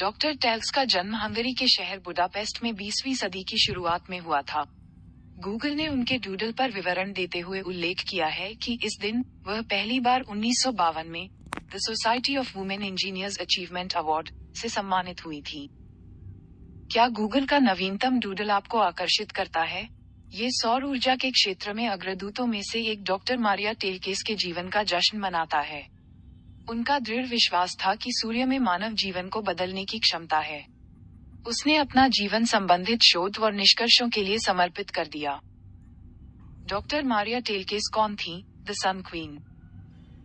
Doctor Telkes का जन्म Hungary के शहर बुडापेस्ट में 20वीं सदी की शुरुआत में हुआ था। गूगल ने उनके डूडल पर विवरण देते हुए उल्लेख किया है कि इस दिन वह पहली बार 1952 में the society of women engineers achievement award से सम्मानित हुई थी। क्या गूगल का नवीनतम डूडल आपको आकर्षित करता है? ये सौर ऊर्जा के क्षेत्र में अग्रदूतों में से एक डॉक्टर मारिया टेलकेस के जीवन का जश्न मनाता है। उनका दृढ़ विश्वास था कि सूर्य में मानव जीवन को बदलने की क्षमता है। उसने अपना जीवन संबंधित शोध और निष्कर्षों के लिए समर्पित कर दिया। डॉक्टर मारिया टेलकेस कौन थी? The sun queen.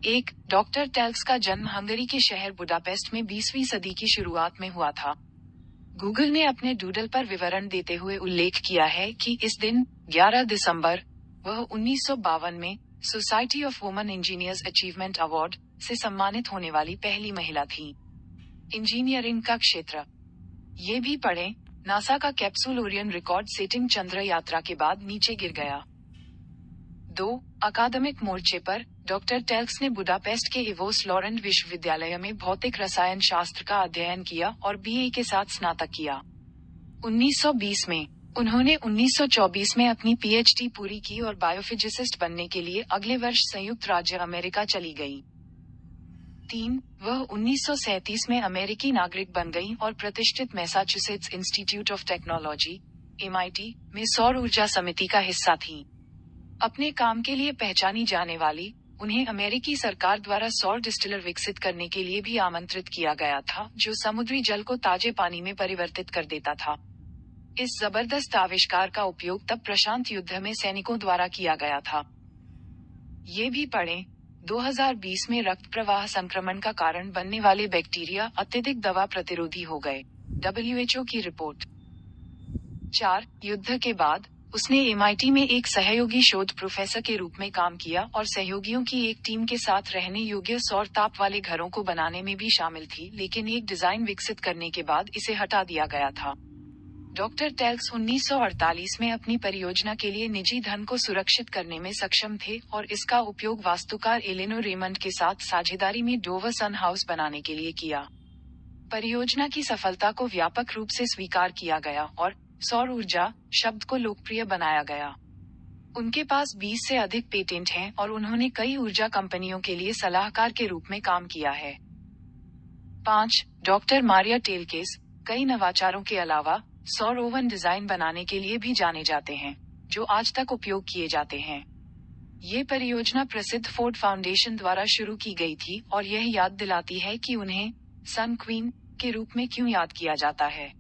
1. Doctor Telkes का जन्म हंगरी के शहर बुडापेस्ट में 20वीं सदी की शुरुआत में हुआ था। गूगल ने अपने डूडल पर विवरण देते हुए उल्लेख किया है कि इस दिन 11 दिसंबर वह 1952 में society of women engineers achievement award से सम्मानित होने वाली पहली महिला थी। इंजीनियरिंग का क्षेत्र। ये भी पढ़ें, नासा का कैप्सूल ओरियन रिकॉर्ड सेटिंग चंद्र यात्रा के बाद नीचे गिर गया। 2. अकादमिक मोर्चे पर डॉक्टर टेल्स ने बुडापेस्ट के इवोस लॉरेंट विश्वविद्यालय में भौतिक रसायन शास्त्र का अध्ययन किया और बीए के साथ स्नातक किया। 1920 में उन्होंने 1924 में अपनी पीएचडी पूरी की और बायोफिजिसिस्ट बनने के लिए अगले वर्ष संयुक्त राज्य अमेरिका चली गई। 3. वह 1937 में अमेरिकी नागरिक बन गई और प्रतिष्ठित Massachusetts institute of technology (MIT) में सौर ऊर्जा समिति का हिस्सा थी। अपने काम के लिए पहचानी जाने वाली, उन्हें अमेरिकी सरकार द्वारा सौर डिस्टिलर विकसित करने के लिए भी आमंत्रित किया गया था, जो समुद्री जल को ताजे पानी में परिवर्तित कर देता था। इस जबरदस्त आविष्कार का उपयोग तब प्रशांत युद्ध में सैनिकों द्वारा किया गया था। ये भी पढ़ें, 2020 में रक्त प्रवाह संक्रमण का कारण बनने वाले बैक्टीरिया अत्यधिक दवा प्रतिरोधी हो गए। WHO की रिपोर्ट। 4. युद्ध के बाद उसने MIT में एक सहयोगी शोध प्रोफेसर के रूप में काम किया और सहयोगियों की एक टीम के साथ रहने योग्य सौर ताप वाले घरों को बनाने में भी शामिल थी, लेकिन एक डिजाइन विकसित करने के बाद इसे हटा दिया गया था। डॉक्टर टेल्स 1948 में अपनी परियोजना के लिए निजी धन को सुरक्षित करने में सक्षम थे और इसका उपयोग वास्तुकार एलेनोर रेमंड के साथ साझेदारी में डोवर सन हाउस बनाने के लिए किया। परियोजना की सफलता को व्यापक रूप से स्वीकार किया गया और सौर ऊर्जा शब्द को लोकप्रिय बनाया गया। उनके पास 20 से अधिक पेटेंट हैं और उन्होंने कई ऊर्जा कंपनियों के लिए सलाहकार के रूप में काम किया है। 5. डॉक्टर मारिया टेलकेस कई नवाचारों के अलावा सौर ओवन डिजाइन बनाने के लिए भी जाने जाते हैं, जो आज तक उपयोग किए जाते हैं। ये परियोजना प्रसिद्ध फोर्ड फाउंडेशन द्वारा शुरू की गई थी और यह याद दिलाती है कि उन्हें सन क्वीन के रूप में क्यों याद किया जाता है।